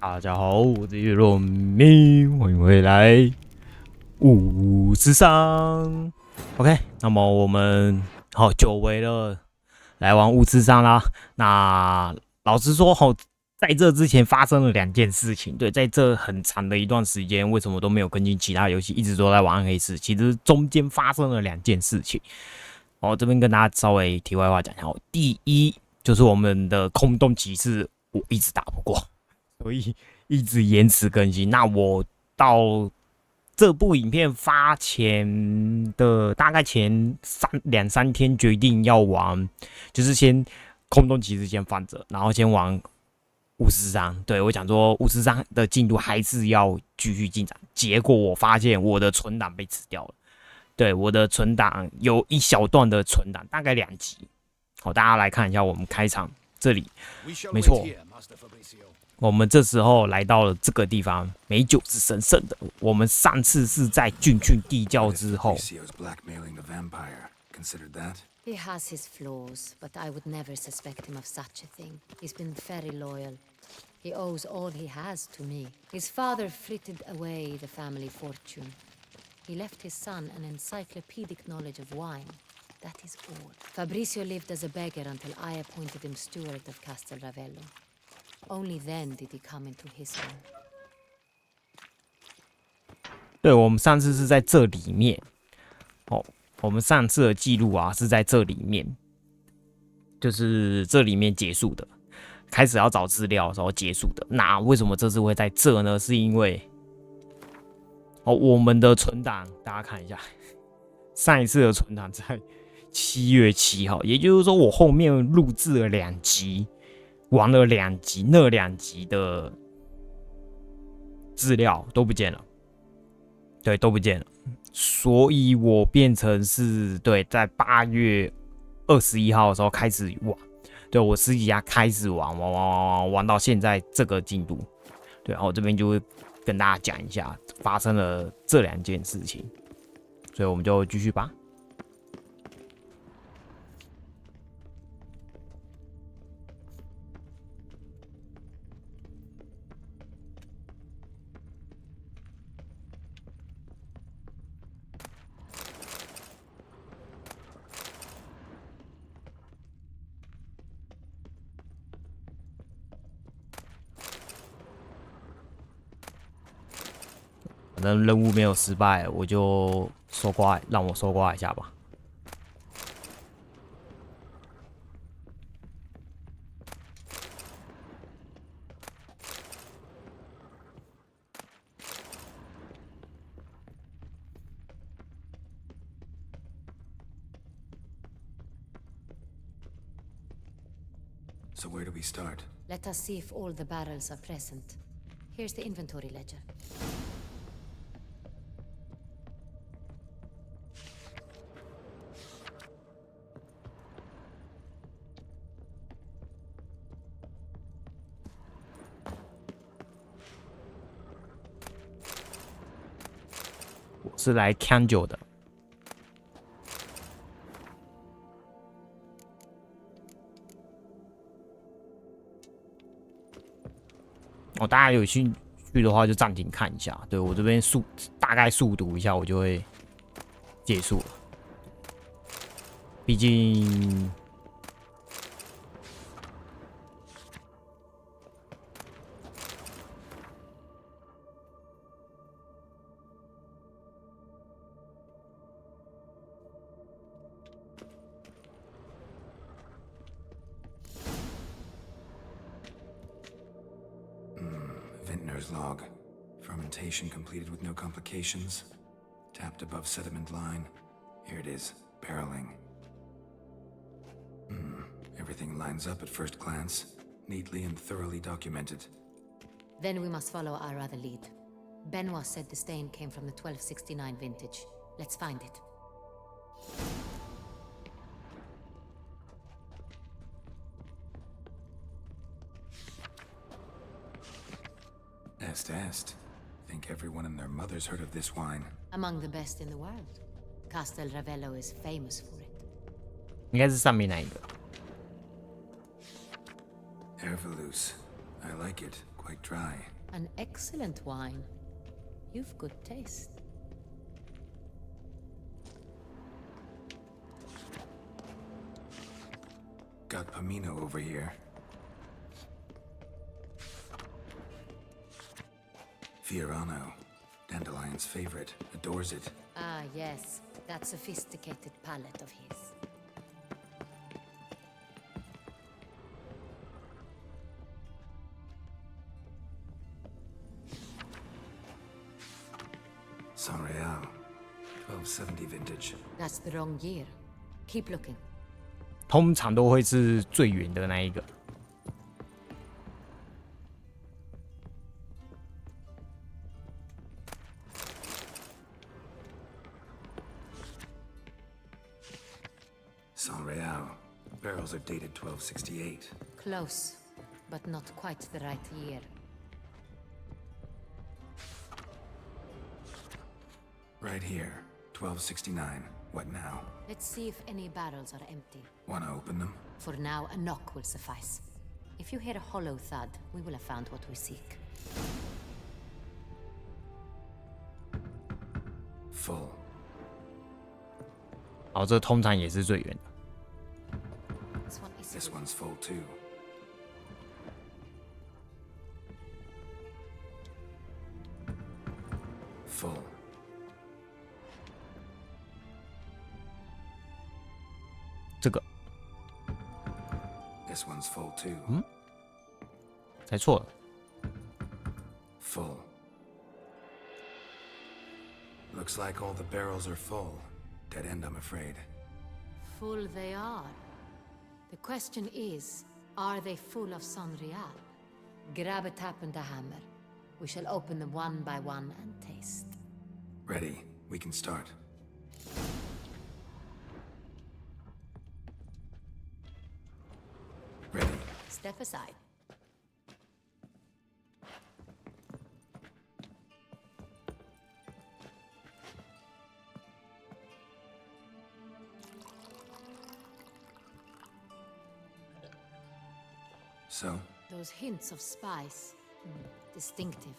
大家好，我是叶若明，欢迎回来。巫师3 ，OK， 那么我们好久违了，来玩巫师3啦。那老实说，在这之前发生了2件事情。对，在这很长的一段时间，为什么都没有跟进其他游戏，一直都在玩暗黑4？其实中间发生了2件事情。这边跟大家稍微题外话讲一下。第一就是我们的空洞骑士，我一直打不过，所以一直延迟更新。那我到这部影片发前的大概前2、3天决定要玩，就是先空洞骑士先放着，然后先玩巫师3。对，我想说巫师3的进度还是要继续进展。结果我发现我的存档被吃掉了。对，我的存档有一小段的存档，大概2集。好，大家来看一下我们开场这里，没错。我们这时候来到了这个地方，美酒是神圣的。我们上次是在进去地窖之后。He has his flaws, but I would never suspect him of such a thing. He's been very loyal. He owes all he has to me. His father frittered away the family fortune. He left his son an encyclopedic knowledge of wine. That is all. Fabrizio lived as a beggar until I appointed him steward of Castel Ravello. Only then did he come into his own. 对，我们上次是在这里面。我们上次的记录啊是在这里面，就是这里面结束的。开始要找资料的时候结束的。那为什么这次会在这呢？是因为我们的存档，大家看一下，上一次的存档在7月7号，也就是说我后面录制了2集，玩了2集，那2集的资料都不见了，对，都不见了，所以我变成是对，在8月21号的时候开始玩，对我私底下开始玩到现在这个进度，对，然后这边就会跟大家讲一下发生了这2件事情，所以我们就继续吧。反正任务没有失败，我就收刮，让我收刮一下吧。So where do we start? Let us see if all the barrels are present. Here's the inventory ledger.我是来看酒的。大家有兴趣的话就暂停看一下。对，我这边大概速读一下，我就会结束了。毕竟Vintner's log. Fermentation completed with no complications. Tapped above sediment line. Here it is. Barreling. Everything lines up at first glance. Neatly and thoroughly documented. Then we must follow our other lead. Benoit said the stain came from the 1269 vintage. Let's find it. Est. Think everyone and their mother's heard of this wine. Among the best in the world. Castel Ravello is famous for it. 应该是上面那一个。Ervelous. I like it. Quite dry. An excellent wine. You've good taste. Got Pomino over here. Fiorano, Dandelion's favorite, adores it. Ah, yes. That sophisticated palate of his. Sanreal, 1270 vintage. That's the wrong year. Keep looking. 通常都会是最远的那一个。Sanreal, barrels are dated 1268. Close, but not quite the right year. Right here, 1269. What now? Let's see if any barrels are empty. Wanna open them? For now, a knock will suffice. If you hear a hollow thud, we will have found what we seek. Full. 好，这通常也是最远的。This one is This one's full too. Full. 这个 This one's full too. 猜错了。 Full. Looks like all the barrels are full. Dead end, I'm afraid. full they are. The question is, are they full of Sanreal? Grab a tap and a hammer. We shall open them one by one and taste. Ready. We can start. Ready. Step aside. So, Those hints of spice, distinctive.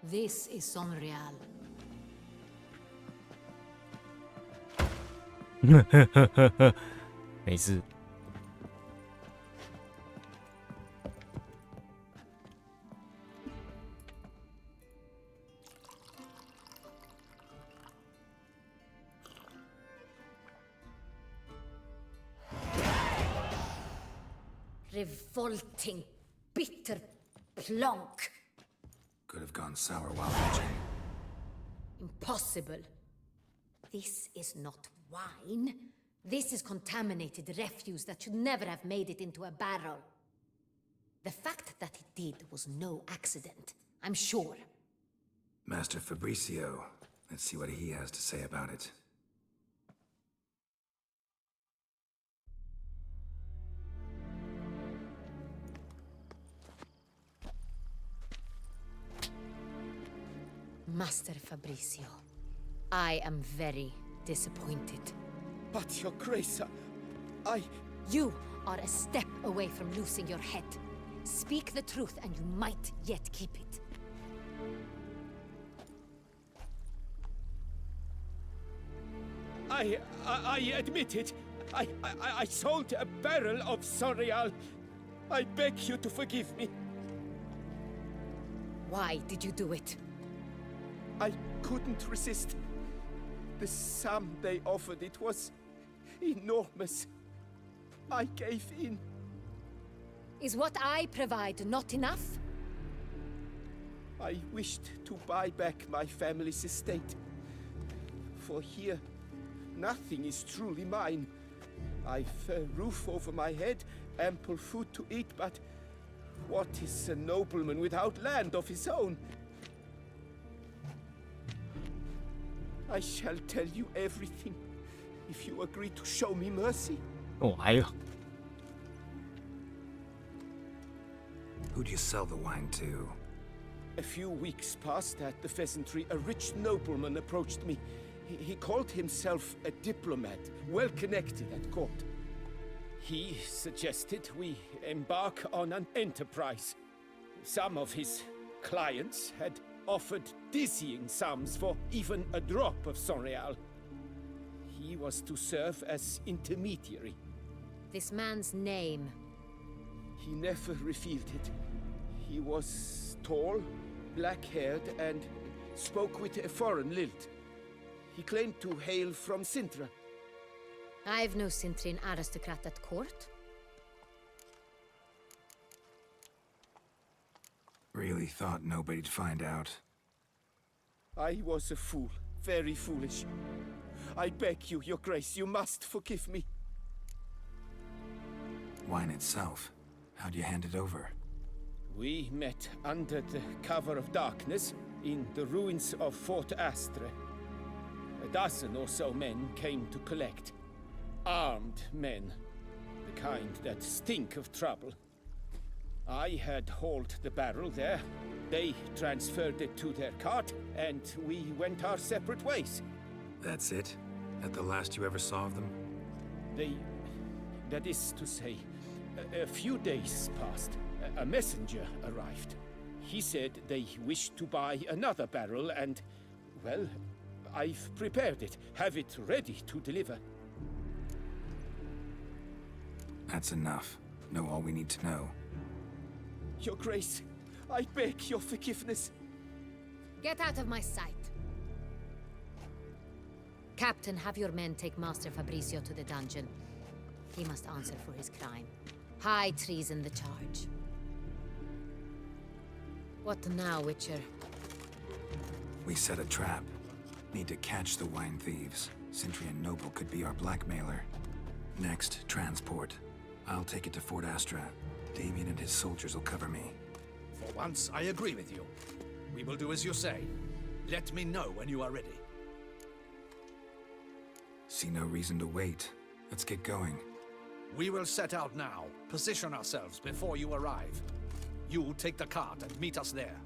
This is Sanreal. 没事。Revolting, bitter plonk. could have gone sour while aging. Impossible. This is not wine. This is contaminated refuse that should never have made it into a barrel. The fact that it did was no accident, I'm sure. Master Fabricio. Let's see what he has to say about it. Master Fabricio, I am very disappointed. But, Your Grace, I... You are a step away from losing your head. Speak the truth and you might yet keep it. I admit it. I sold a barrel of Sanreal. I beg you to forgive me. Why did you do it? I couldn't resist. The sum they offered, it was enormous. I gave in. Is what I provide not enough? I wished to buy back my family's estate. For here, nothing is truly mine. I've a roof over my head, ample food to eat, but what is a nobleman without land of his own? I shall tell you everything, if you agree to show me mercy. 哦，还有 Who'd you sell the wine to? A few weeks past at the pheasantry, a rich nobleman approached me. He called himself a diplomat, well connected at court. He suggested we embark on an enterprise. Some of his clients had offered dizzying sums for even a drop of Sonreal. He was to serve as intermediary. This man's name. He never revealed it. He was tall, black-haired, and spoke with a foreign lilt. He claimed to hail from Sintra. I've no Sintrin aristocrat at court. Really thought nobody'd find out. I was a fool, very foolish. I beg you, Your Grace, you must forgive me. Wine itself, how'd you hand it over? We met under the cover of darkness in the ruins of Fort Astre. A dozen or so men came to collect. Armed men, the kind that stink of trouble. I had hauled the barrel there. They transferred it to their cart, and we went our separate ways. That's it? That the last you ever saw of them? That is to say, a few days passed. A messenger arrived. He said they wished to buy another barrel and, well, I've prepared it. Have it ready to deliver. That's enough. Know all we need to know. Your Grace, I beg your forgiveness. Get out of my sight. Captain, have your men take Master Fabrizio to the dungeon. He must answer for his crime. High treason the charge. What now, Witcher? We set a trap. Need to catch the wine thieves. Centrian Noble could be our blackmailer. Next, transport. I'll take it to Fort Astra. Damien and his soldiers will cover me. For once, I agree with you. We will do as you say. Let me know when you are ready. See no reason to wait. Let's get going. We will set out now. Position ourselves before you arrive. You take the cart and meet us there.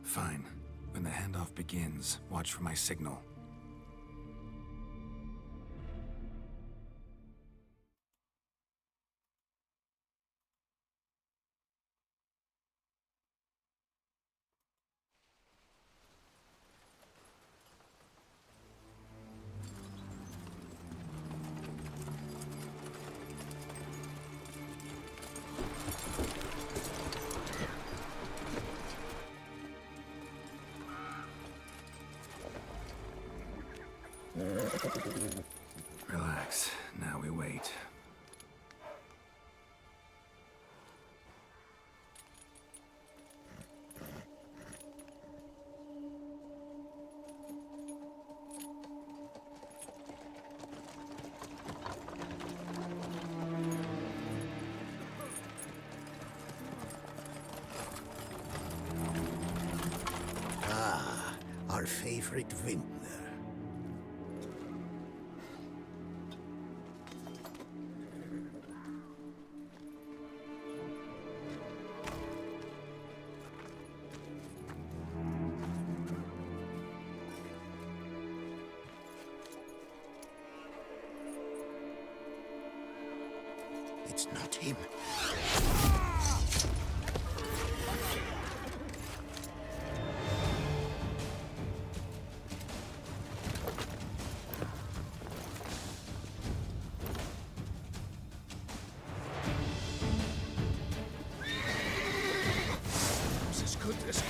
Fine. When the handoff begins, watch for my signal. Relax. Now we wait. Ah, our favorite vintner. It's not him. It's as good as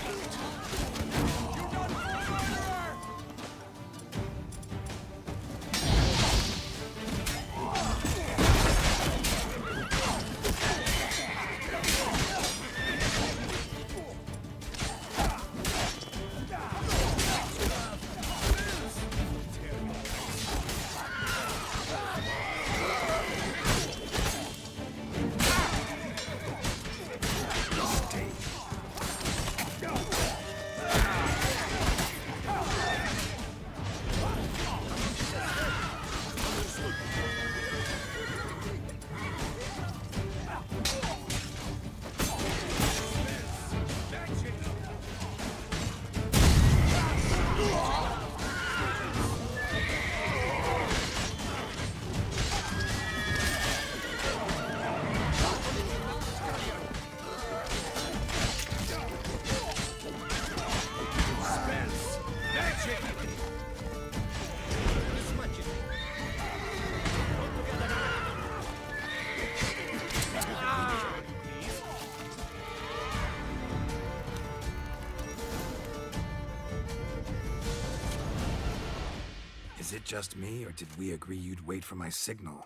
Is it just me, or did we agree you'd wait for my signal?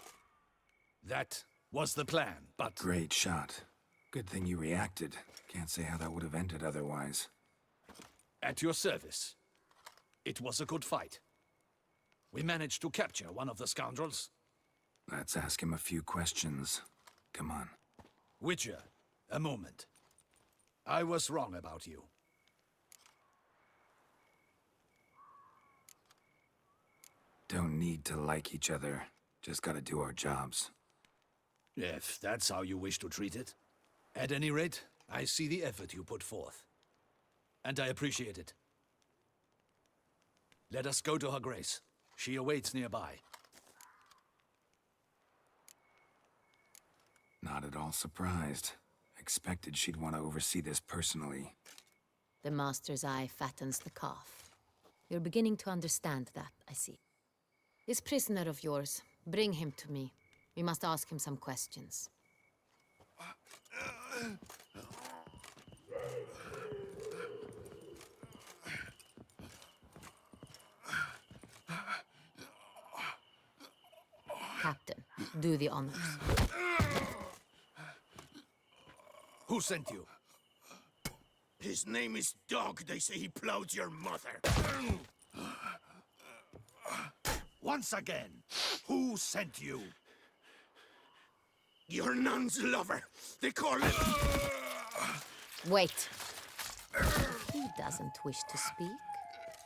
That was the plan, but... Great shot. Good thing you reacted. Can't say how that would have ended otherwise. At your service. It was a good fight. We managed to capture one of the scoundrels. Let's ask him a few questions. Come on. Witcher, a moment. I was wrong about you. Don't need to like each other. Just gotta do our jobs. If that's how you wish to treat it. At any rate, I see the effort you put forth. And I appreciate it. Let us go to her grace. She awaits nearby. Not at all surprised. Expected she'd want to oversee this personally. The master's eye fattens the calf. You're beginning to understand that, I see. This prisoner of yours, bring him to me. We must ask him some questions. Captain, do the honors. Who sent you? His name is Dog. They say he plowed your mother. Once again, who sent you? Your nun's lover. They call him... Wait. He doesn't wish to speak.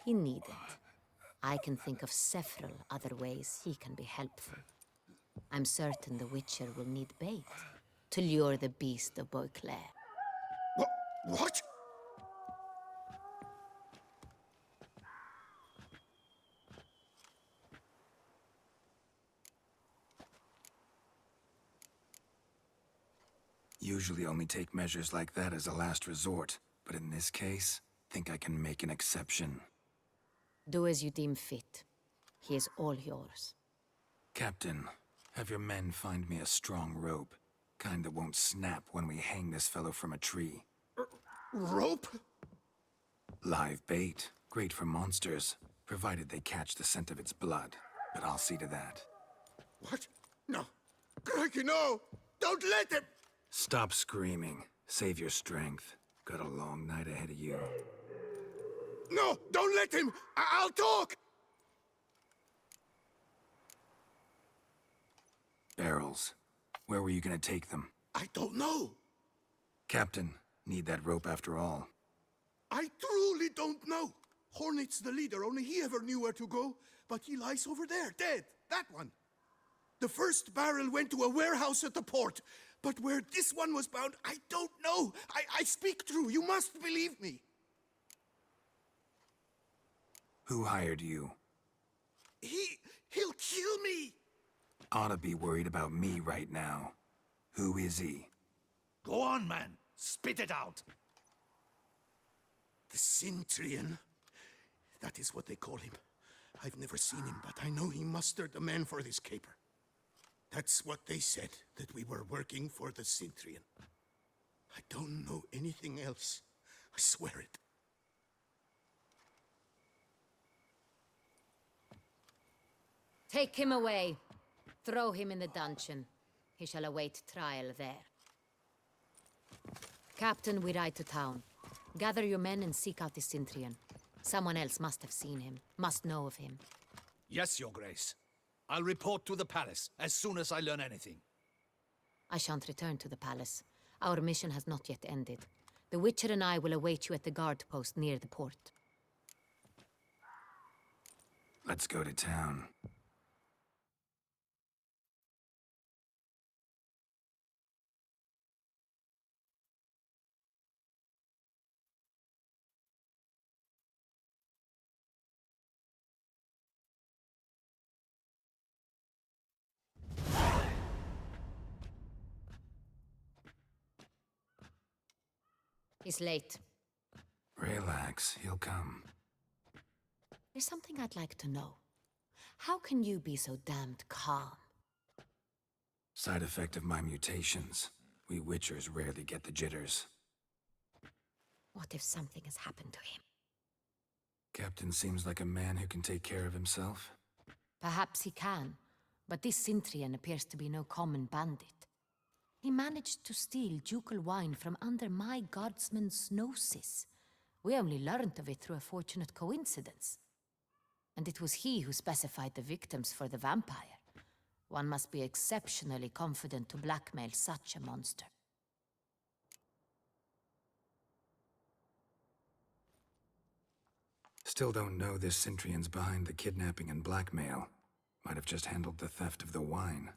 He needn't. I can think of several other ways he can be helpful. I'm certain the Witcher will need bait to lure the beast of Beauclair. What? Usually only take measures like that as a last resort, but in this case, think I can make an exception. Do as you deem fit. He is all yours. Captain, have your men find me a strong rope. Kind that won't snap when we hang this fellow from a tree. Rope? Live bait. Great for monsters, provided they catch the scent of its blood. But I'll see to that. What? No. Crikey, no! Don't let him! Stop screaming. Save your strength. Got a long night ahead of you. No! Don't let him! I'll talk! Barrels. Where were you gonna take them? I don't know. Captain, need that rope after all. I truly don't know. Hornet's the leader, only he ever knew where to go. But he lies over there, dead. That one. The first barrel went to a warehouse at the port. But where this one was bound, I don't know. I speak true. You must believe me. Who hired you? He'll kill me. Oughta be worried about me right now. Who is he? Go on, man. Spit it out. The Cintrian. That is what they call him. I've never seen him, but I know he mustered the men for this caper. That's what they said, that we were working for the Cintrian. I don't know anything else. I swear it. Take him away. Throw him in the dungeon. He shall await trial there. Captain, we ride to town. Gather your men and seek out the Cintrian. Someone else must have seen him, must know of him. Yes, Your Grace. I'll report to the palace as soon as I learn anything. I shan't return to the palace. Our mission has not yet ended. The Witcher and I will await you at the guard post near the port. Let's go to town. He's late. Relax, he'll come. There's something I'd like to know. How can you be so damned calm? Side effect of my mutations. We Witchers rarely get the jitters. What if something has happened to him? Captain seems like a man who can take care of himself. Perhaps he can, but this Cintrian appears to be no common bandit. He managed to steal ducal wine from under my guardsman's noses. We only learned of it through a fortunate coincidence. And it was he who specified the victims for the vampire. One must be exceptionally confident to blackmail such a monster. Still don't know this Cintrian's behind the kidnapping and blackmail. Might have just handled the theft of the wine.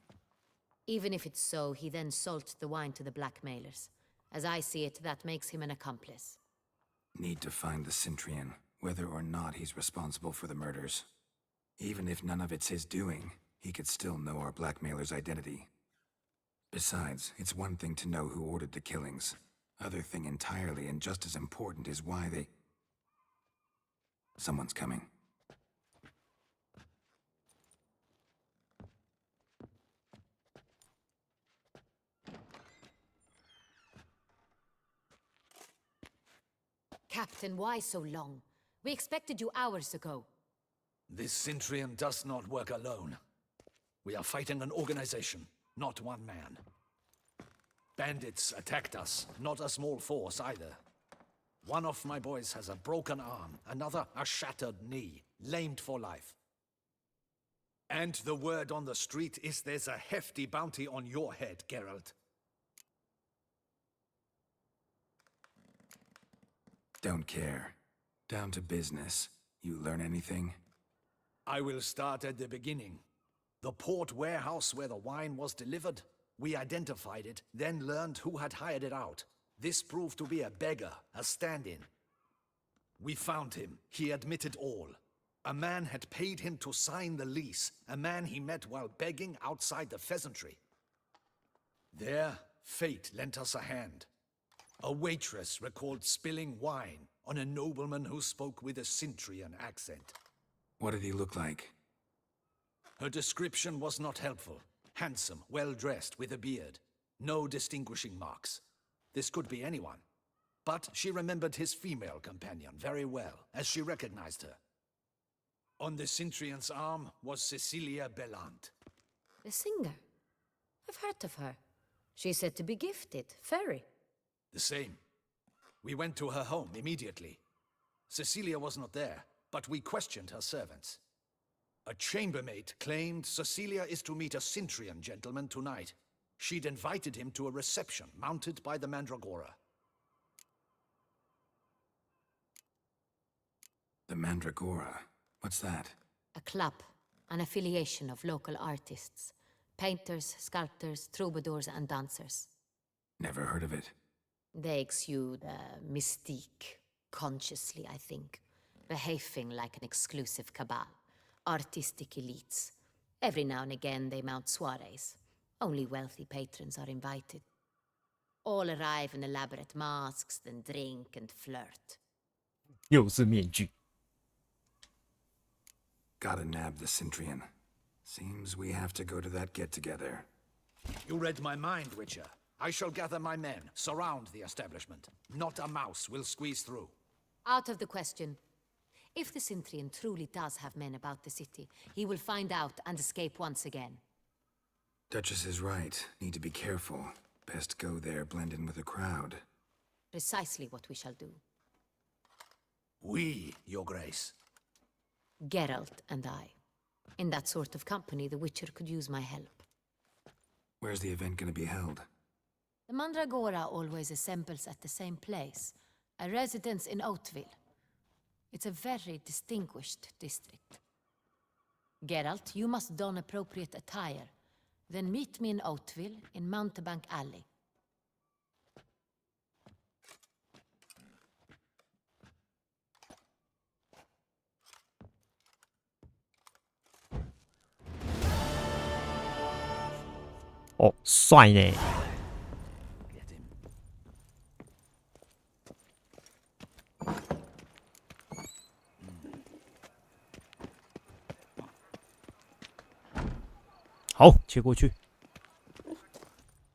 Even if it's so, he then sold the wine to the blackmailers. As I see it, that makes him an accomplice. Need to find the Cintrian, whether or not he's responsible for the murders. Even if none of it's his doing, he could still know our blackmailer's identity. Besides, it's one thing to know who ordered the killings. Other thing entirely, and just as important, is why they... Someone's coming. Captain, why so long? We expected you hours ago. This Cintrian does not work alone. We are fighting an organization, not one man. Bandits attacked us, not a small force either. One of my boys has a broken arm, another a shattered knee, lamed for life. And the word on the street is there's a hefty bounty on your head, Geralt. Don't care. Down to business. You learn anything? I will start at the beginning. The port warehouse where the wine was delivered, we identified it, then learned who had hired it out. This proved to be a beggar, a stand-in. We found him. He admitted all. A man had paid him to sign the lease, a man he met while begging outside the pheasantry. There, fate lent us a hand. A waitress recalled spilling wine on a nobleman who spoke with a Cintrian accent. What did he look like? Her description was not helpful. Handsome, well-dressed, with a beard. No distinguishing marks. This could be anyone. But she remembered his female companion very well, as she recognized her. On the Cintrian's arm was Cecilia Bellant. The singer? I've heard of her. She's said to be gifted, fairy. The same. We went to her home immediately. Cecilia was not there, but we questioned her servants. A chambermaid claimed Cecilia is to meet a Cintrian gentleman tonight. She'd invited him to a reception mounted by the Mandragora. The Mandragora? What's that? A club, an affiliation of local artists. Painters, sculptors, troubadours, and dancers. Never heard of it. They exude mystique, consciously, I think. Behaving like an exclusive cabal. Artistic elites. Every now and again they mount soirees. Only wealthy patrons are invited. All arrive in elaborate masks, then drink and flirt. 又是面具。 Gotta nab the Cintrian. Seems we have to go to that get-together. You read my mind, Witcher. I shall gather my men, surround the establishment. Not a mouse will squeeze through. Out of the question. If the Cintrian truly does have men about the city, he will find out and escape once again. Duchess is right. Need to be careful. Best go there, blend in with the crowd. Precisely what we shall do. We, Your Grace. Geralt and I. In that sort of company, the Witcher could use my help. Where's the event gonna be held? The Mandragora always assembles at the same place, a residence in Oatville. It's a very distinguished district. Geralt, you must don appropriate attire. Then meet me in Oatville, in Mountebank Alley. Oh, 帅呢！ Get him. 好，切过去。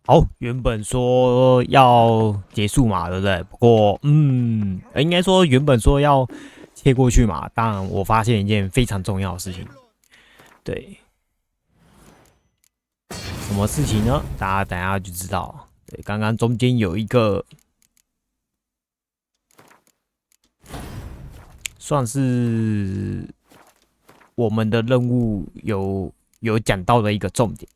好，原本说要结束嘛，对不对？不过，应该说原本说要切过去嘛。当然，我发现一件非常重要的事情。对，什么事情呢？大家等一下就知道。对，刚刚中间有一个算是我们的任务有讲到的一个重点。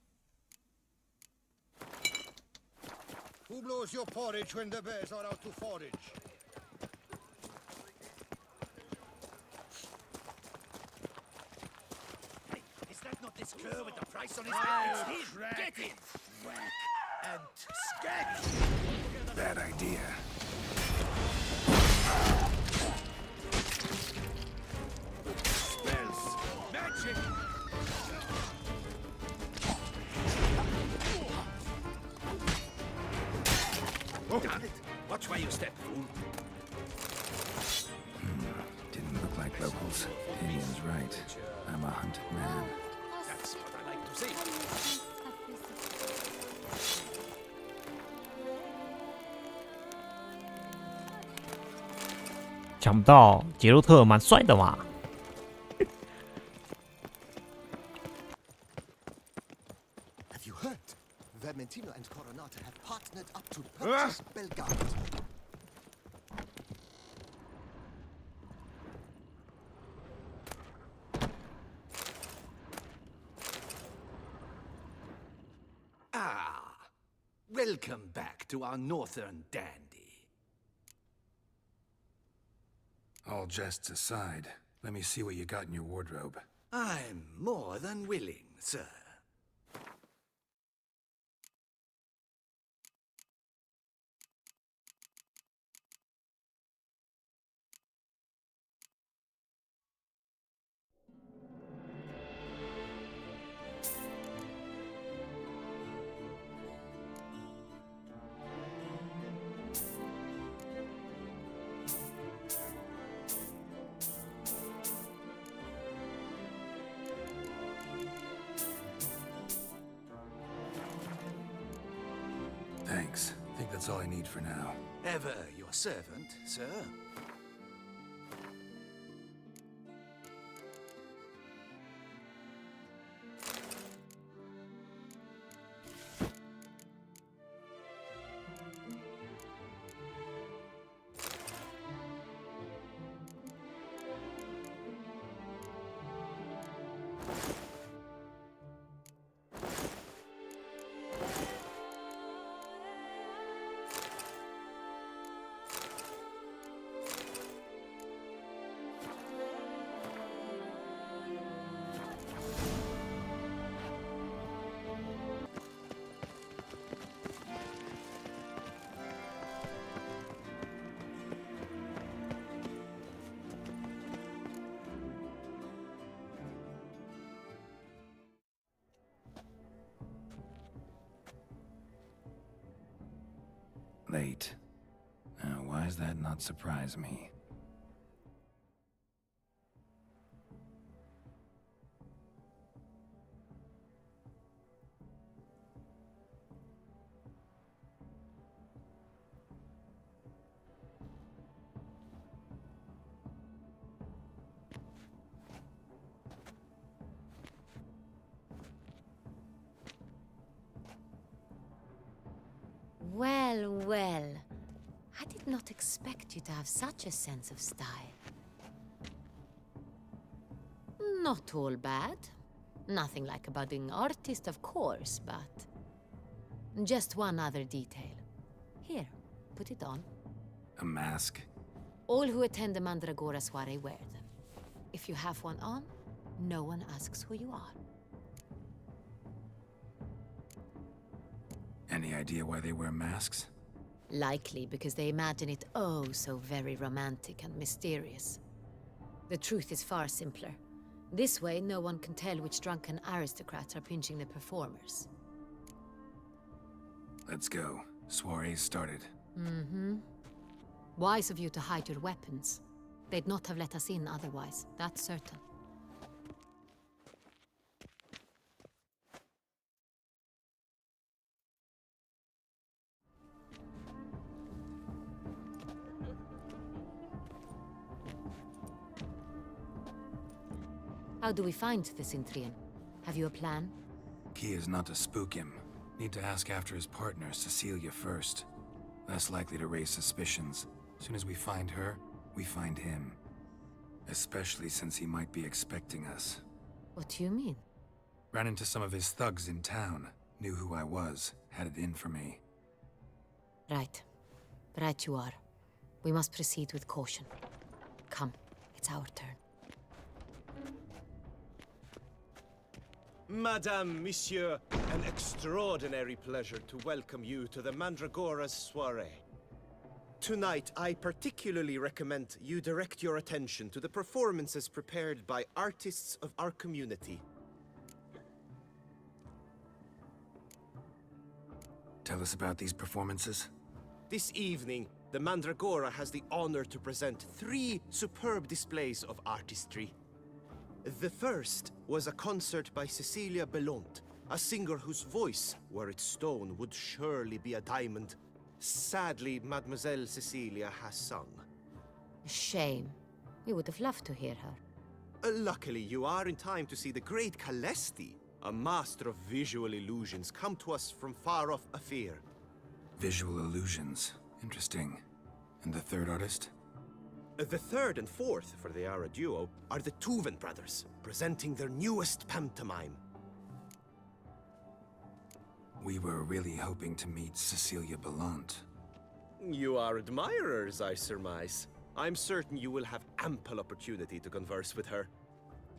Who blows your porridge when the bears are out to forage? Hey, is that not this cur with the price on his head? It's him! Get him! Whack and scat! Bad idea. Spells! Magic! Damn it! Watch where you step, fool. Didn't look like locals. Indian's right. I'm a hunted man. That's what I like to see. 想不到杰洛特蛮帅的嘛。Have you heard? Vermentino and Coronata have partnered up to purchase Belgard. Ah, welcome back to our northern dandy. All jests aside, let me see what you got in your wardrobe. I'm more than willing, sir. Thanks. I think that's all I need for now. Ever your servant, sir. Late. Now, why does that not surprise me? Well, well. I did not expect you to have such a sense of style. Not all bad. Nothing like a budding artist, of course, but... Just one other detail. Here, put it on. A mask? All who attend the Mandragora soiree wear them. If you have one on, no one asks who you are. Any idea why they wear masks? Likely because they imagine it oh so very romantic and mysterious. The truth is far simpler. This way, no one can tell which drunken aristocrats are pinching the performers. Let's go. Soiree's started. Wise of you to hide your weapons. They'd not have let us in otherwise, that's certain. How do we find the Cintrian? Have you a plan? Key is not to spook him. Need to ask after his partner, Cecilia, first. Less likely to raise suspicions. Soon as we find her, we find him. Especially since he might be expecting us. What do you mean? Ran into some of his thugs in town. Knew who I was. Had it in for me. Right. Right you are. We must proceed with caution. Come, it's our turn. Madame, Monsieur, an extraordinary pleasure to welcome you to the Mandragora's soiree. Tonight, I particularly recommend you direct your attention to the performances prepared by artists of our community. Tell us about these performances. This evening, the Mandragora has the honor to present 3 superb displays of artistry. The first was a concert by Cecilia Belont, a singer whose voice, were it stone, would surely be a diamond. Sadly, Mademoiselle Cecilia has sung. Shame. We would have loved to hear her. Luckily, you are in time to see the great Calesti, a master of visual illusions, come to us from far off Afir. Visual illusions. Interesting. And the third artist? The third and fourth, for they are a duo, are the Tuven brothers, presenting their newest pantomime. We were really hoping to meet Cecilia Belont. You are admirers, I surmise. I'm certain you will have ample opportunity to converse with her.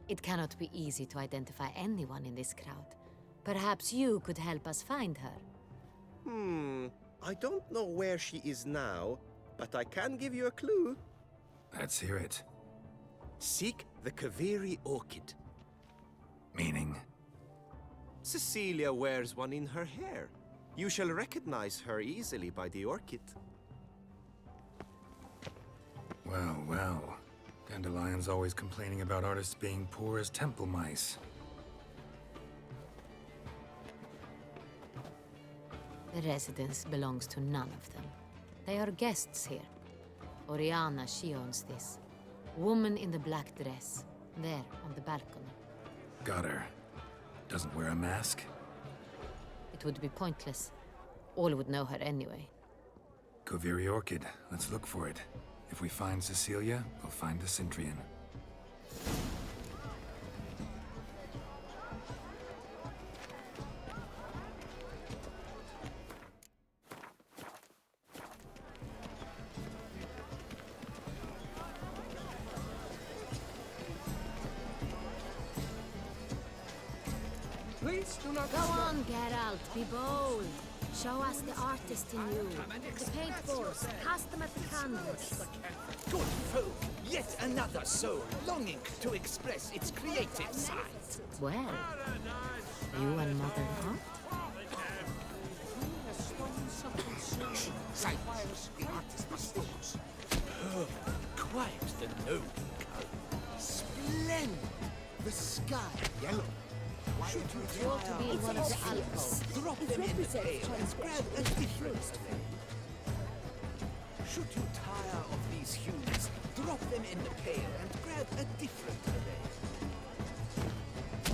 It cannot be easy to identify anyone in this crowd. Perhaps you could help us find her. I don't know where she is now, but I can give you a clue. Let's hear it. Seek the Kaveri orchid. Meaning? Cecilia wears one in her hair. You shall recognize her easily by the orchid. Well, well. Dandelion's always complaining about artists being poor as temple mice. The residence belongs to none of them. They are guests here. Oriana, she owns this. Woman in the black dress. There, on the balcony. Got her. Doesn't wear a mask? It would be pointless. All would know her anyway. Kaveri Orchid. Let's look for it. If we find Cecilia, we'll find the Cintrian. Please do not Go on, Geralt, be bold. Show us the artist in you. The paint balls, cast them at the canvas. Good folk, yet another soul longing to express its creative side. Well, you and Mother Art? Silence, the artist must focus. Quite the noble color. Splendid. The sky yellow. Should you You ought to be in one of the alcoves. drop them in the pail and grab a different thing. Should you tire of these hues, drop them in the pail and grab a different array.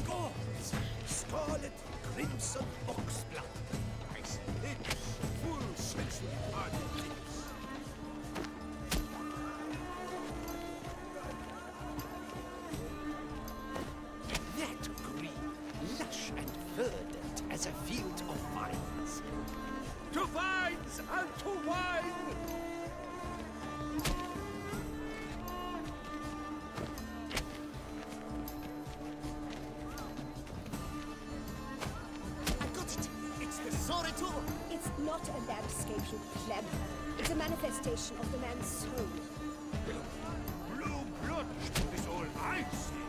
Gods, scarlet, crimson, oxblood. Ice lips, full sensual party lips. That green, lush and verdant as a field of vines. To vines and to wine! I got it! It's the Soreto! It's not a landscape, you pleb. It's a manifestation of the man's soul. Blue blood is all I see.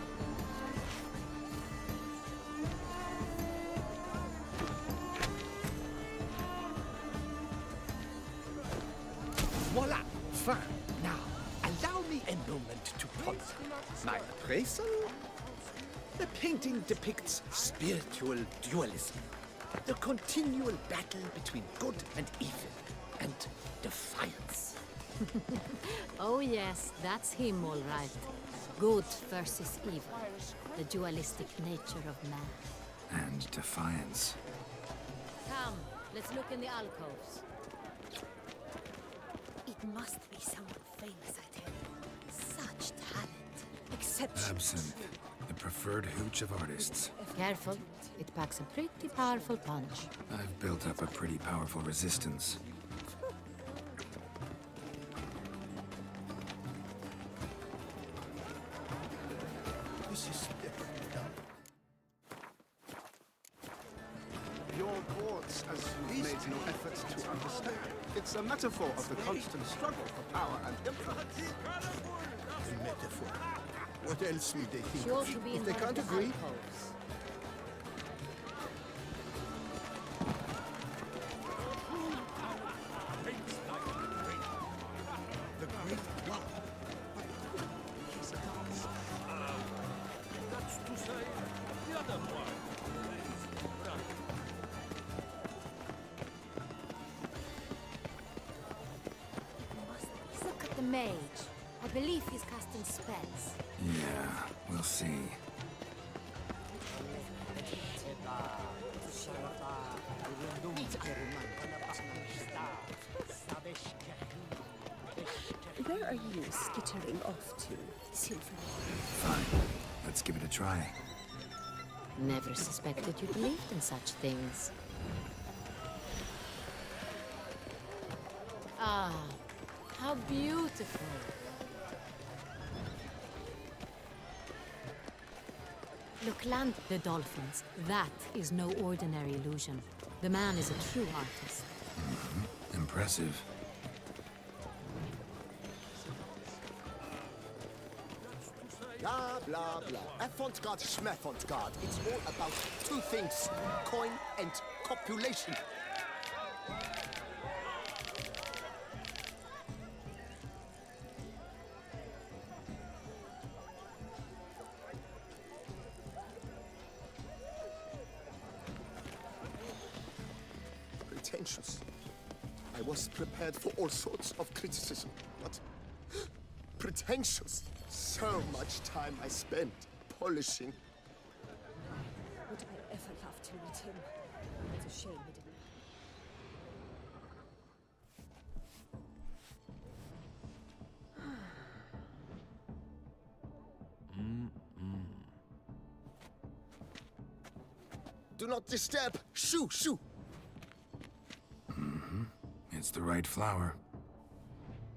Voila! Fine. Now, allow me a moment to ponder. My appraisal? The painting depicts spiritual dualism. The continual battle between good and evil. And defiance. Oh yes, that's him all right. Good versus evil. the dualistic nature of man. And defiance. Come, let's look in the alcoves. It must be someone famous, I tell you. Such talent. Exceptional. Absinthe, the preferred hooch of artists. Careful, it packs a pretty powerful punch. I've built up a pretty powerful resistance. This is Your chords, as you've made no effort to understand. It's a metaphor of the constant struggle for power and influence. a metaphor. What else would they think Sure of? to be If in they one of can't the agree, alcoves. the great wow. Look at the mage. I believe he's casting spells. Yeah, we'll see. Where are you skittering off to, Silver? Fine. Let's give it a try. Never suspected you believed in such things. Ah, how beautiful. Look, land the dolphins. That is no ordinary illusion. The man is a true artist. Impressive. Blah, blah, blah. Avant-garde, schmavant-garde. It's all about two things. Coin and copulation. Pretentious. I was prepared for all sorts of criticism, but pretentious. So much time I spent polishing. Would I ever love to meet him? It's a shame he didn't. Do not disturb. Shoo, shoo. It's the right flower.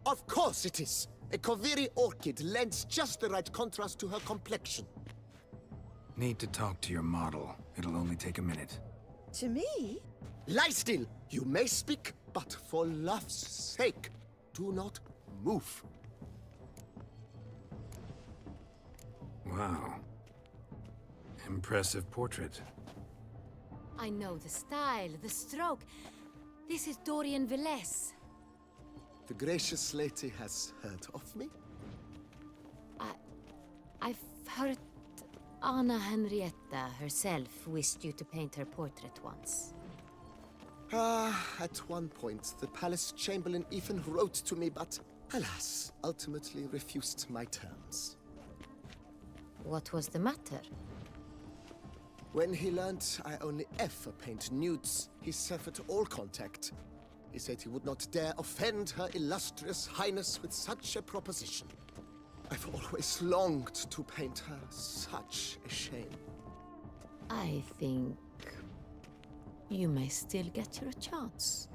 Of course it is. A Koviri orchid lends just the right contrast to her complexion. Need to talk to your model. It'll only take a minute. To me? Lie still. You may speak, but for love's sake, do not move. Wow. Impressive portrait. I know the style, the stroke. This is Dorian Velez. The gracious lady has heard of me? I've heard Anna Henrietta herself wished you to paint her portrait once. At one point, the palace chamberlain even wrote to me, but alas, ultimately refused my terms. What was the matter? When he learned I only ever paint nudes, he severed all contact. He said he would not dare offend her illustrious highness with such a proposition. I've always longed to paint her. Such a shame. I think you may still get your chance.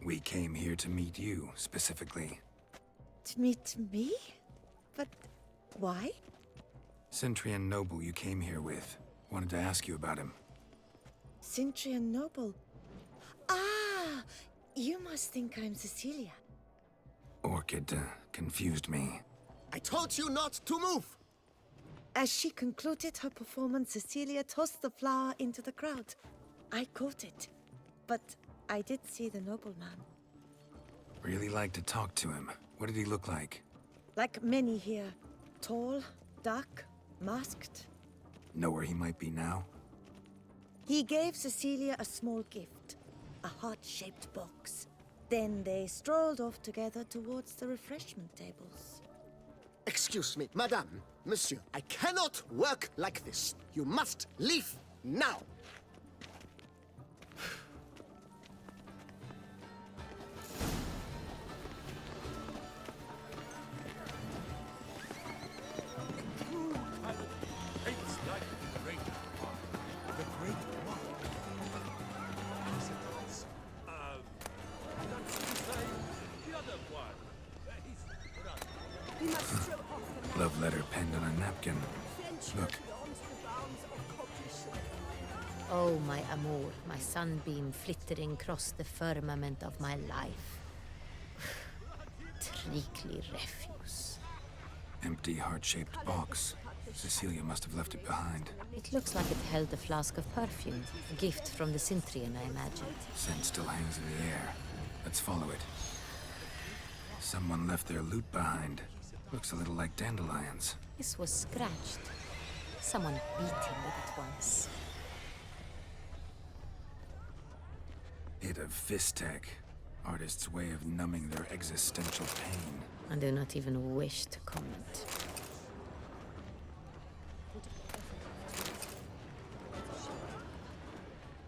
We came here to meet you, specifically. To meet me? But why? Centrian noble you came here with. Wanted to ask you about him. Cintrian Noble. Ah! You must think I'm Cecilia. Orchid confused me. I told you not to move! As she concluded her performance, Cecilia tossed the flower into the crowd. I caught it. But I did see the nobleman. Really like to talk to him. What did he look like? Like many here. Tall, dark, masked. Know where he might be now? He gave Cecilia a small gift, a heart-shaped box. Then they strolled off together towards the refreshment tables. Excuse me, madame, monsieur, I cannot work like this. You must leave now. Love letter penned on a napkin. Look. Oh, my amour, my sunbeam flittering across the firmament of my life. Treacly refuse. Empty heart-shaped box. Cecilia must have left it behind. It looks like it held a flask of perfume. A gift from the Cintrian, I imagine. Scent still hangs in the air. Let's follow it. Someone left their loot behind. Looks a little like dandelions. This was scratched. Someone beat him with it once. Bit of fist tech. Artist's way of numbing their existential pain. I do not even wish to comment.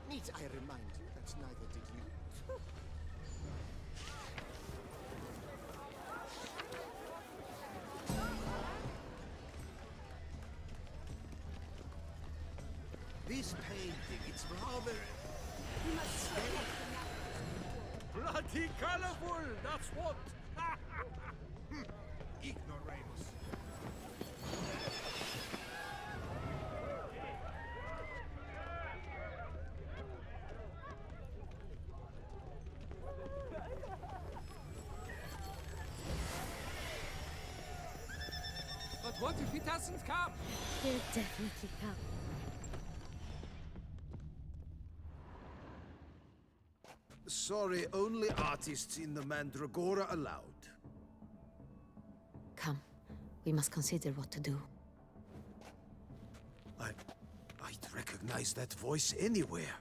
Need I remind you that neither did you? This painting, it's rather... Bloody colorful, that's what! Ignoramus. But what if it doesn't come? He'll definitely come. Sorry, only artists in the Mandragora allowed. Come, we must consider what to do. I'd recognize that voice anywhere.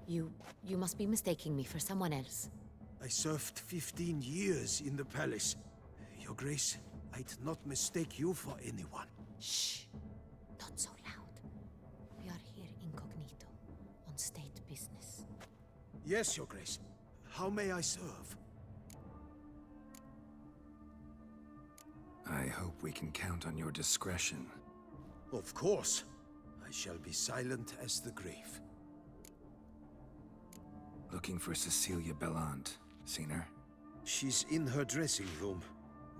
You must be mistaking me for someone else. I served 15 years in the palace. Your Grace, I'd not mistake you for anyone. Shh! Not so loud. We are here incognito, on state business. Yes, Your Grace. How may I serve? I hope we can count on your discretion. Of course. I shall be silent as the grave. Looking for Cecilia Bellant. Seen her? She's in her dressing room,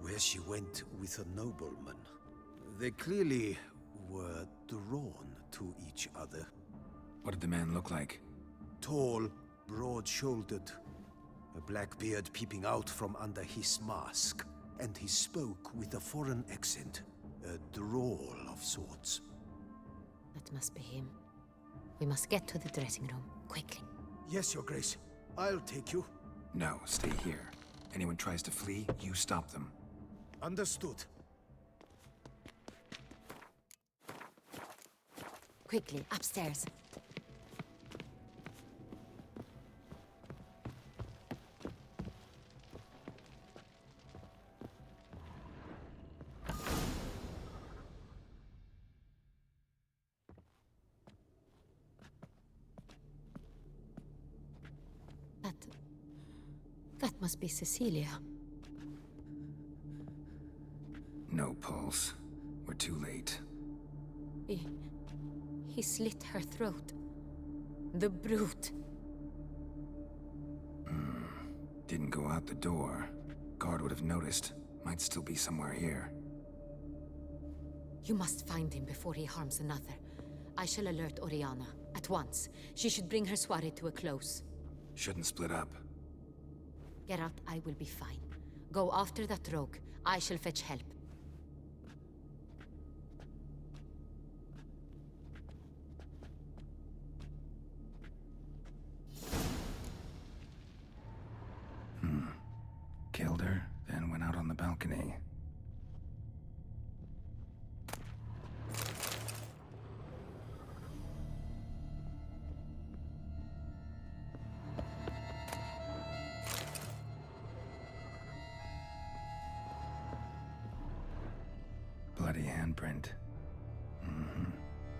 where she went with a nobleman. They clearly were drawn to each other. What did the man look like? Tall, broad-shouldered, a black beard peeping out from under his mask, and he spoke with a foreign accent, a drawl of sorts. That must be him. We must get to the dressing room, quickly. Yes, Your Grace. I'll take you. No, stay here. Anyone tries to flee, you stop them. Understood. Quickly, upstairs. That must be Cecilia. No pulse. We're too late. He slit her throat. The brute. Didn't go out the door. Guard would have noticed. Might still be somewhere here. You must find him before he harms another. I shall alert Oriana. At once. She should bring her soirée to a close. Shouldn't split up. Geralt, I will be fine. Go after that rogue. I shall fetch help. Killed her, then went out on the balcony. bloody handprint.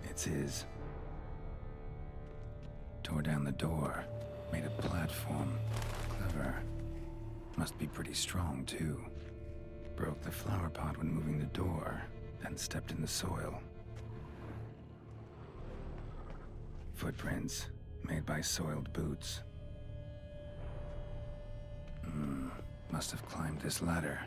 It's his. Tore down the door, made a platform. Clever. Must be pretty strong, too. Broke the flower pot when moving the door, then stepped in the soil. Footprints, made by soiled boots. Must have climbed this ladder.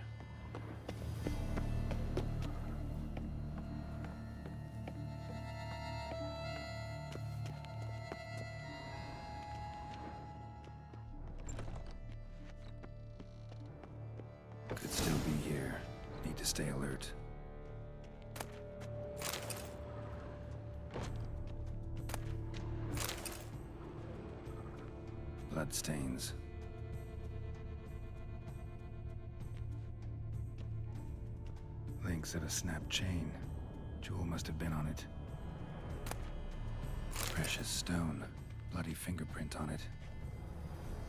Could still be here. Need to stay alert. Bloodstains. Links of a snapped chain. Jewel must have been on it. Precious stone. Bloody fingerprint on it.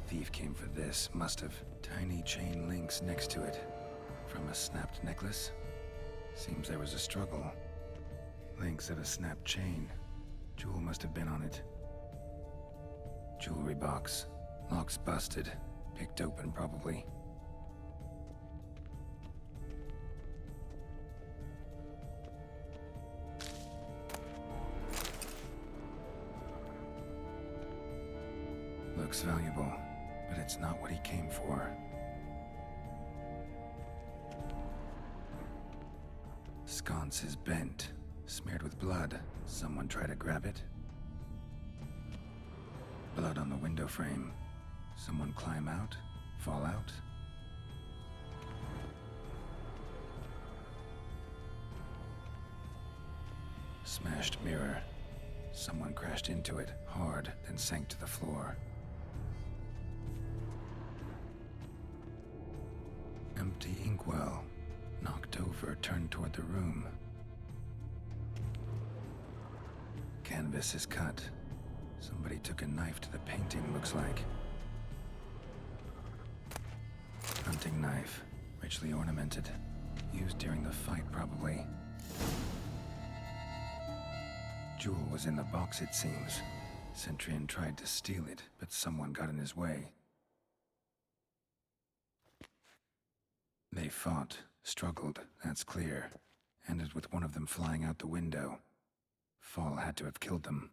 Thief came for this. Must have. Tiny chain links next to it. From a snapped necklace? Seems there was a struggle. Links of a snapped chain. Jewel must have been on it. Jewelry box. Lock's busted. Picked open, probably. Looks valuable, but it's not what he came for. Sconce is bent, smeared with blood. Someone try to grab it? Blood on the window frame. Someone climb out? Fall out? Smashed mirror. Someone crashed into it, hard, then sank to the floor. Empty inkwell. Knocked over, turned toward the room. Canvas is cut. Somebody took a knife to the painting, looks like. Hunting knife. Richly ornamented. Used during the fight, probably. Jewel was in the box, it seems. Centurion tried to steal it, but someone got in his way. They fought, struggled, that's clear. Ended with one of them flying out the window. Fall had to have killed them.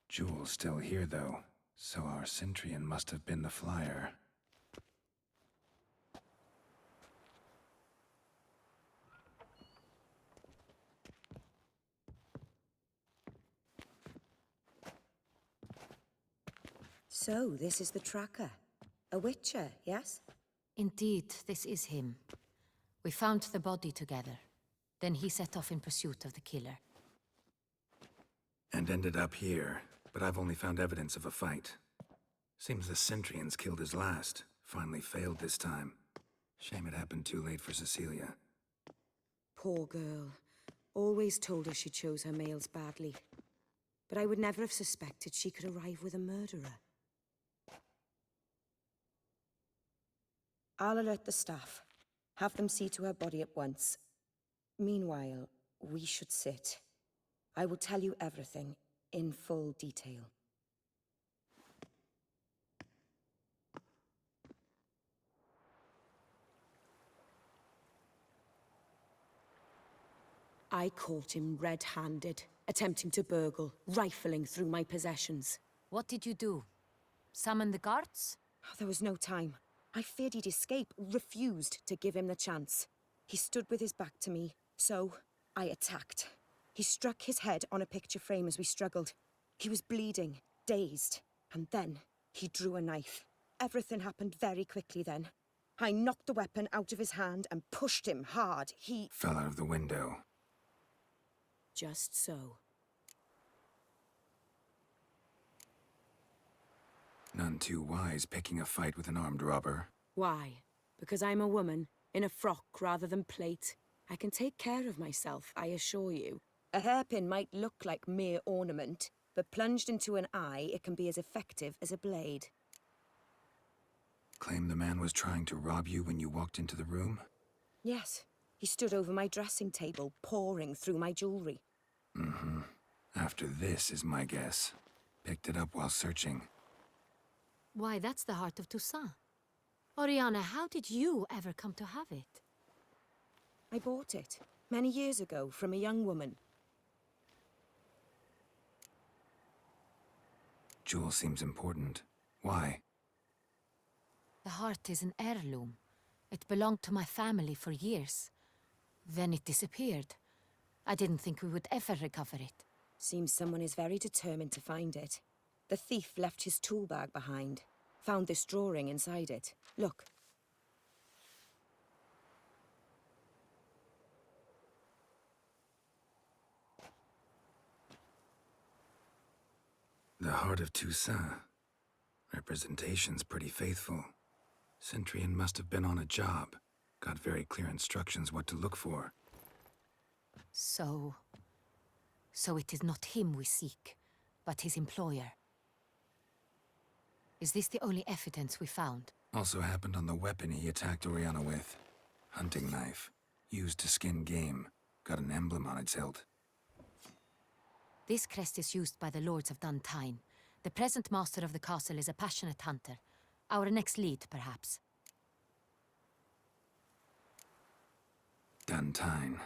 Jewel's still here, though, so our Centurion must have been the flyer. So, this is the tracker. A witcher, yes? Indeed, this is him. We found the body together. Then he set off in pursuit of the killer. And ended up here, but I've only found evidence of a fight. Seems the Centurions killed his last. Finally failed this time. Shame it happened too late for Cecilia. Poor girl. Always told her she chose her males badly. But I would never have suspected she could arrive with a murderer. I'll alert the staff. Have them see to her body at once. Meanwhile, we should sit. I will tell you everything, in full detail. I caught him red-handed, attempting to burgle, rifling through my possessions. What did you do? Summon the guards? There was no time. I feared he'd escape, refused to give him the chance. He stood with his back to me, so I attacked. He struck his head on a picture frame as we struggled. He was bleeding, dazed, and then he drew a knife. Everything happened very quickly then. I knocked the weapon out of his hand and pushed him hard. He fell out of the window. Just so. None too wise picking a fight with an armed robber. Why? Because I'm a woman, in a frock rather than plate. I can take care of myself, I assure you. A hairpin might look like mere ornament, but plunged into an eye, it can be as effective as a blade. Claim the man was trying to rob you when you walked into the room? Yes. He He stood over my dressing table, poring through my jewelry. Mm-hmm. After this is my guess. Picked it up while searching. Why, that's the heart of Toussaint. Oriana, how did you ever come to have it? I bought it, many years ago, from a young woman. Jewel seems important. Why? The heart is an heirloom. It belonged to my family for years. Then it disappeared. I didn't think we would ever recover it. Seems someone is very determined to find it. The thief left his tool bag behind. Found this drawing inside it. Look. The Heart of Toussaint. Representation's pretty faithful. Centurion must have been on a job. Got very clear instructions what to look for. So it is not him we seek, but his employer. Is this the only evidence we found? Also happened on the weapon he attacked Oriana with. Hunting knife. Used to skin game. Got an emblem on its hilt. This crest is used by the Lords of Duntine. The present master of the castle is a passionate hunter. Our next lead, perhaps. Duntine.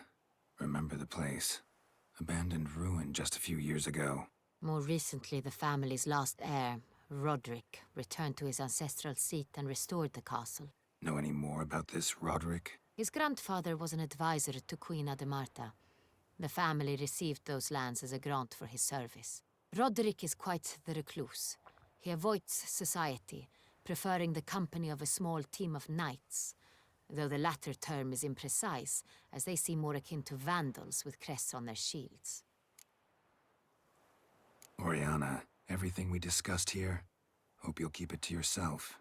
Remember the place. Abandoned ruin just a few years ago. More recently, the family's last heir, Roderick, returned to his ancestral seat and restored the castle. Know any more about this Roderick? His grandfather was an advisor to Queen Ademarta. The family received those lands as a grant for his service. Roderick is quite the recluse. He avoids society, preferring the company of a small team of knights, though the latter term is imprecise, as they seem more akin to vandals with crests on their shields. Oriana, everything we discussed here, hope you'll keep it to yourself.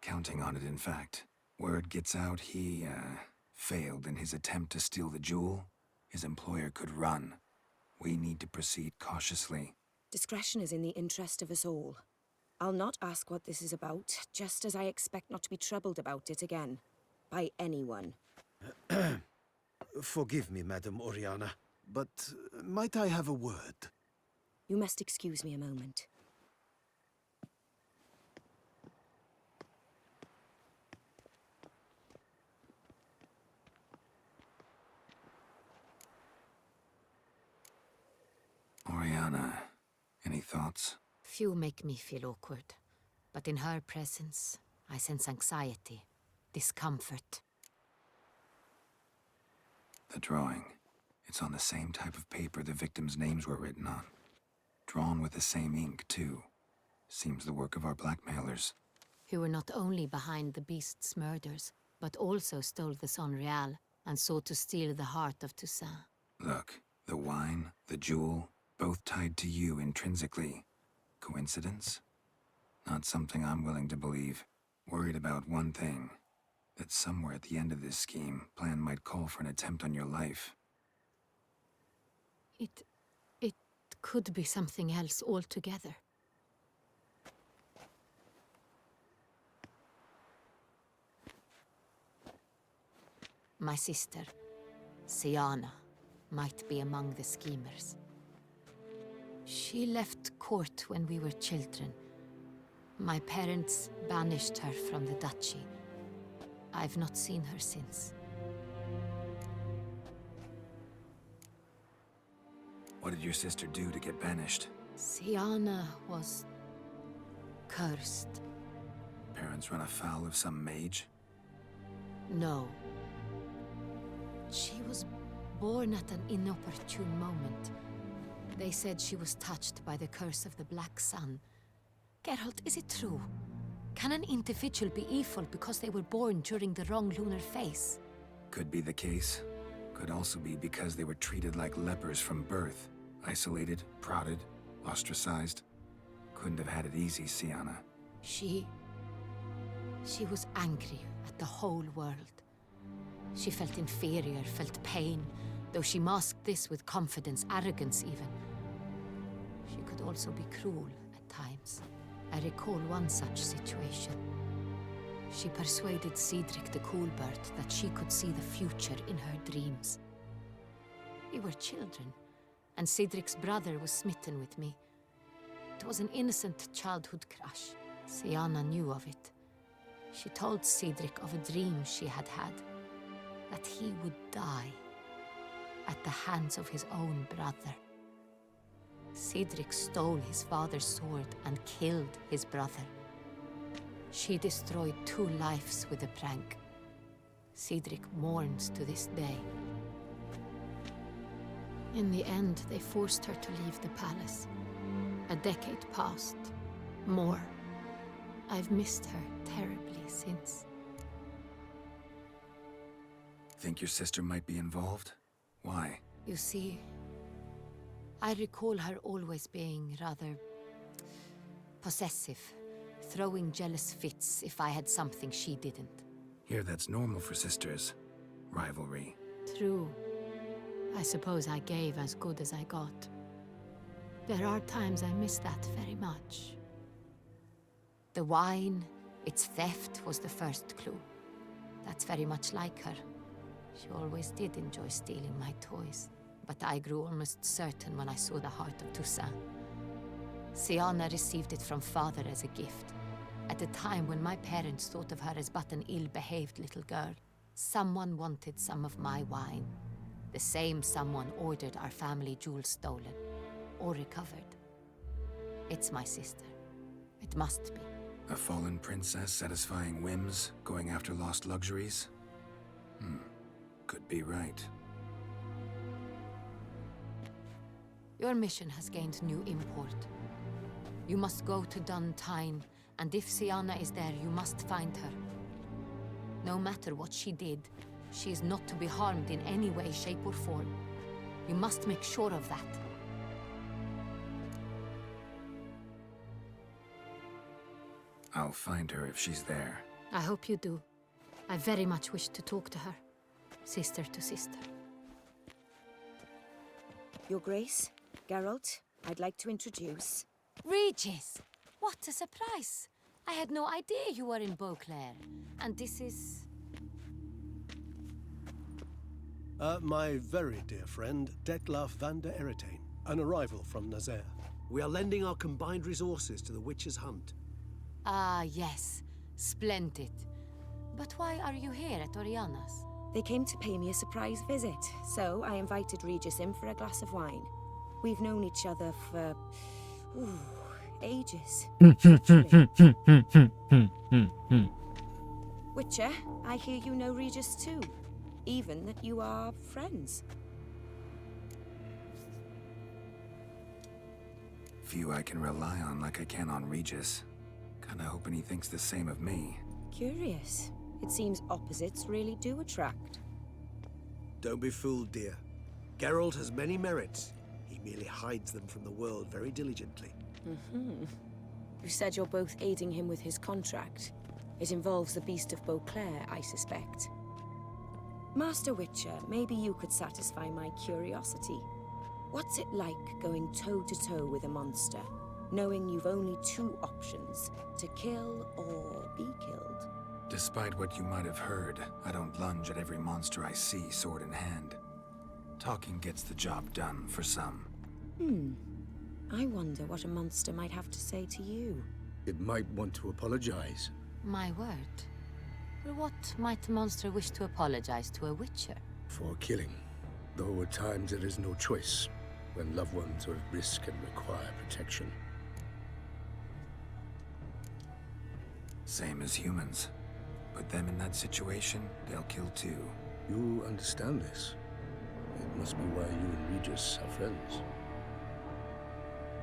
Counting on it, in fact. Word gets out he, failed in his attempt to steal the jewel. His employer could run. We need to proceed cautiously. Discretion is in the interest of us all. I'll not ask what this is about, just as I expect not to be troubled about it again. By anyone. Forgive me, Madam Oriana, but might I have a word? You must excuse me a moment. Oriana, any thoughts? Few make me feel awkward, but in her presence, I sense anxiety, discomfort. The drawing. It's on the same type of paper the victims' names were written on. Drawn with the same ink, too. Seems the work of our blackmailers. Who were not only behind the beast's murders, but also stole the Son Real and sought to steal the heart of Toussaint. Look, the wine, the jewel, both tied to you intrinsically. Coincidence? Not something I'm willing to believe. Worried about one thing. That somewhere at the end of this scheme, plan might call for an attempt on your life. It could be something else altogether. My sister, Siana, might be among the schemers. She left court when we were children. My parents banished her from the duchy. I've not seen her since. What did your sister do to get banished? Siana was cursed. Parents run afoul of some mage? No. She was born at an inopportune moment. They said she was touched by the curse of the Black Sun. Geralt, is it true? Can an individual be evil because they were born during the wrong lunar phase? Could be the case. Could also be because they were treated like lepers from birth. Isolated, prodded, ostracized. Couldn't have had it easy, Siana. She was angry at the whole world. She felt inferior, felt pain, though she masked this with confidence, arrogance even. She could also be cruel at times. I recall one such situation. She persuaded Cedric the Coolbird that she could see the future in her dreams. We were children, and Cedric's brother was smitten with me. It was an innocent childhood crush. Sienna knew of it. She told Cedric of a dream she had had, that he would die at the hands of his own brother. Cedric stole his father's sword and killed his brother. She destroyed 2 lives with a prank. Cedric mourns to this day. In the end, they forced her to leave the palace. A decade passed. More. I've missed her terribly since. Think your sister might be involved? Why? You see, I recall her always being rather possessive, throwing jealous fits if I had something she didn't. Here, that's normal for sisters. Rivalry. True. I suppose I gave as good as I got. There are times I miss that very much. The wine, its theft, was the first clue. That's very much like her. She always did enjoy stealing my toys. But I grew almost certain when I saw the heart of Toussaint. Sienna received it from father as a gift. At a time when my parents thought of her as but an ill-behaved little girl. Someone wanted some of my wine. The same someone ordered our family jewels stolen. Or recovered. It's my sister. It must be. A fallen princess satisfying whims, going after lost luxuries? Could be right. Your mission has gained new import. You must go to Duntine, and if Sienna is there, you must find her. No matter what she did, she is not to be harmed in any way, shape, or form. You must make sure of that. I'll find her if she's there. I hope you do. I very much wish to talk to her. Sister to sister. Your Grace, Geralt, I'd like to introduce... Regis! What a surprise! I had no idea you were in Beauclair. And this is... My very dear friend, Detlaf van der Eretain, an arrival from Nazaire. We are lending our combined resources to the Witch's Hunt. Ah, yes. Splendid. But why are you here at Oriana's? They came to pay me a surprise visit, so I invited Regis in for a glass of wine. We've known each other for... ages. Witcher, I hear you know Regis too. Even that you are friends. Few I can rely on like I can on Regis. Kinda hoping he thinks the same of me. Curious. It seems opposites really do attract. Don't be fooled, dear. Geralt has many merits. He merely hides them from the world very diligently. You said you're both aiding him with his contract. It involves the Beast of Beauclair, I suspect. Master Witcher, maybe you could satisfy my curiosity. What's it like going toe-to-toe with a monster, knowing you've only 2 options, to kill or be killed? Despite what you might have heard, I don't lunge at every monster I see sword in hand. Talking gets the job done for some. I wonder what a monster might have to say to you. It might want to apologize. My word. For what might a monster wish to apologize to a witcher? For killing. Though at times there is no choice, when loved ones are at risk and require protection. Same as humans. Put them in that situation, they'll kill too. You understand this. It must be why you and Regis are friends.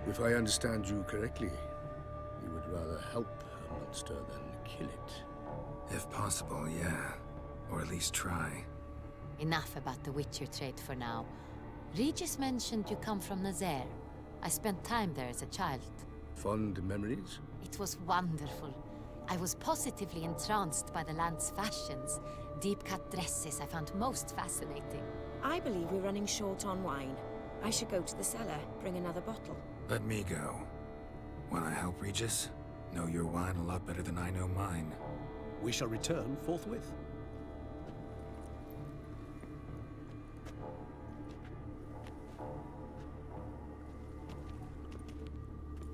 If I understand you correctly, you would rather help a monster than kill it. If possible, yeah. Or at least try. Enough about the Witcher trade for now. Regis mentioned you come from Nazaire. I spent time there as a child. Fond memories? It was wonderful. I was positively entranced by the land's fashions. Deep-cut dresses I found most fascinating. I believe we're running short on wine. I should go to the cellar, bring another bottle. Let me go. When I help Regis, know your wine a lot better than I know mine. We shall return forthwith.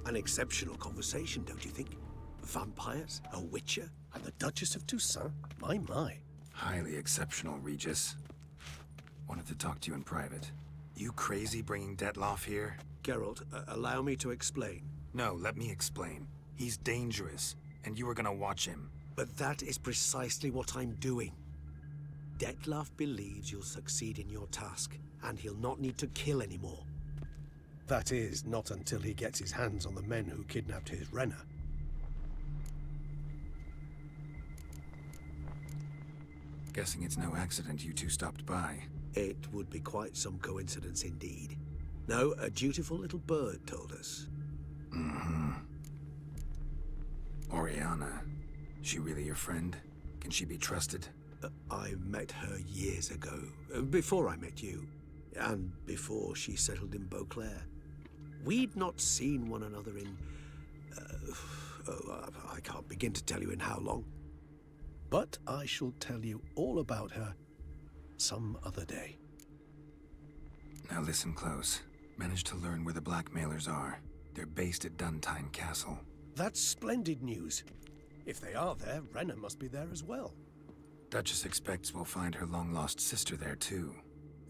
An exceptional conversation, don't you think? Vampires, a witcher, and the Duchess of Toussaint? My. Highly exceptional, Regis. Wanted to talk to you in private. You crazy bringing Detloff here? Geralt, allow me to explain. No, let me explain. He's dangerous, and you were gonna watch him. But that is precisely what I'm doing. Detloff believes you'll succeed in your task, and he'll not need to kill anymore. That is, not until he gets his hands on the men who kidnapped his Renner. Guessing it's no accident you two stopped by. It would be quite some coincidence indeed. No, a dutiful little bird told us. Oriana. She really your friend? Can she be trusted? I met her years ago, before I met you, and before she settled in Beauclair. We'd not seen one another in... I can't begin to tell you in how long. But I shall tell you all about her some other day. Now listen close. Managed to learn where the blackmailers are. They're based at Duntine Castle. That's splendid news. If they are there, Renner must be there as well. Duchess expects we'll find her long-lost sister there too.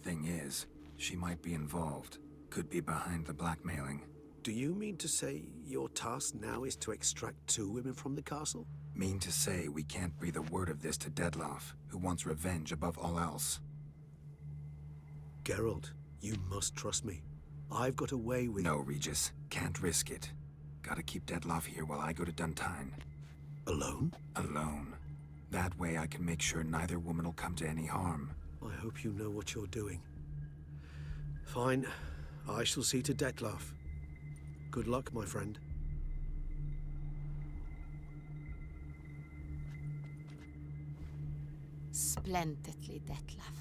Thing is, she might be involved. Could be behind the blackmailing. Do you mean to say your task now is to extract 2 women from the castle? Mean to say we can't breathe a word of this to Detloff, who wants revenge above all else. Geralt, you must trust me. I've got a way with... No, Regis. Can't risk it. Gotta keep Detloff here while I go to Duntine. Alone? Alone. That way I can make sure neither woman will come to any harm. I hope you know what you're doing. Fine. I shall see to Detloff. Good luck, my friend. Splendidly, Detlaff.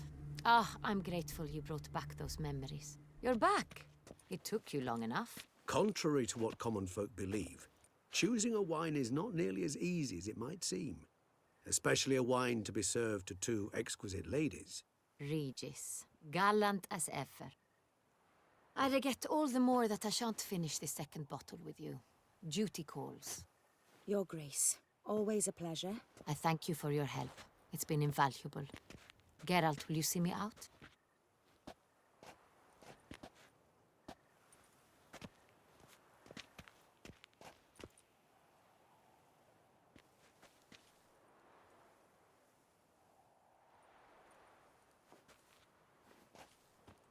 Ah, I'm grateful you brought back those memories. You're back. It took you long enough. Contrary to what common folk believe, choosing a wine is not nearly as easy as it might seem. Especially a wine to be served to 2 exquisite ladies. Regis, gallant as ever. I regret all the more that I shan't finish this second bottle with you. Duty calls. Your Grace, always a pleasure. I thank you for your help. It's been invaluable. Geralt, will you see me out?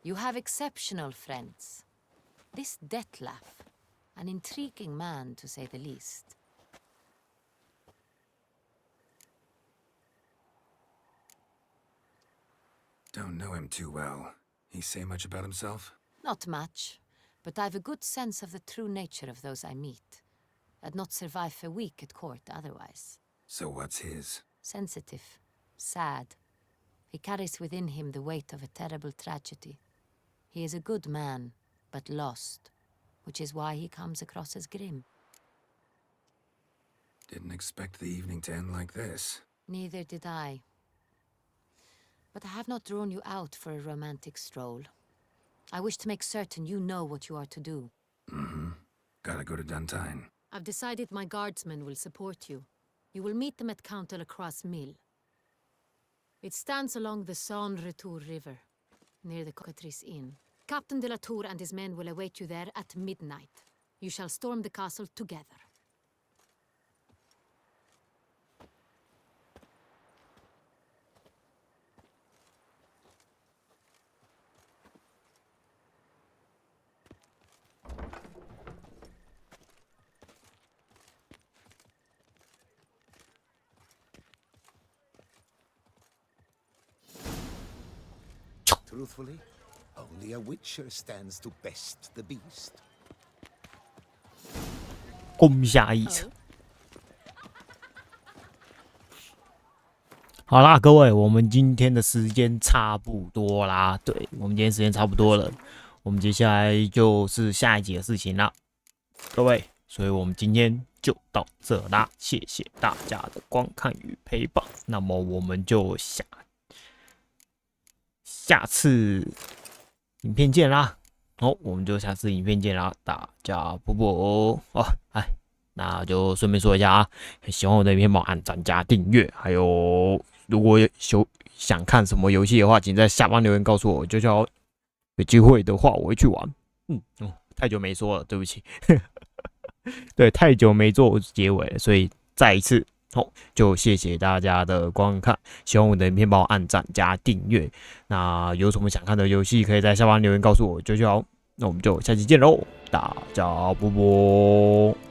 You have exceptional friends. This Detlaff, an intriguing man to say the least. Don't know him too well. He say much about himself? Not much, but I've a good sense of the true nature of those I meet. I'd not survive a week at court otherwise. So what's his? Sensitive, sad. He carries within him the weight of a terrible tragedy. He is a good man, but lost, which is why he comes across as grim. Didn't expect the evening to end like this. Neither did I. But I have not drawn you out for a romantic stroll. I wish to make certain you know what you are to do. Gotta go to Duntine. I've decided my guardsmen will support you. You will meet them at Count Delacroix' mill. It stands along the Saône-Retour River, near the Cockatrice Inn. Captain de la Tour and his men will await you there at midnight. You shall storm the castle together. Truthfully, only a witcher stands to best the beast. 攻下一城。好啦，各位，我们今天的时间差不多啦。对，我们今天时间差不多了，我们接下来就是下一集的事情啦。各位，所以我们今天就到这啦，谢谢大家的观看与陪伴。那么我们就下次影片见啦。我们就下次影片见啦，大家啵啵哦。那就顺便说一下啊，喜欢我的影片帮我按赞加订阅，还有如果想看什么游戏的话，请在下方留言告诉我，就叫有机会的话我会去玩。太久没说了，对不起。对，太久没做结尾了，所以再一次就谢谢大家的观看。喜欢我的影片帮我按赞加订阅。那有什么想看的游戏，可以在下方留言告诉我，就好。那我们就下期见喽，大家啵啵。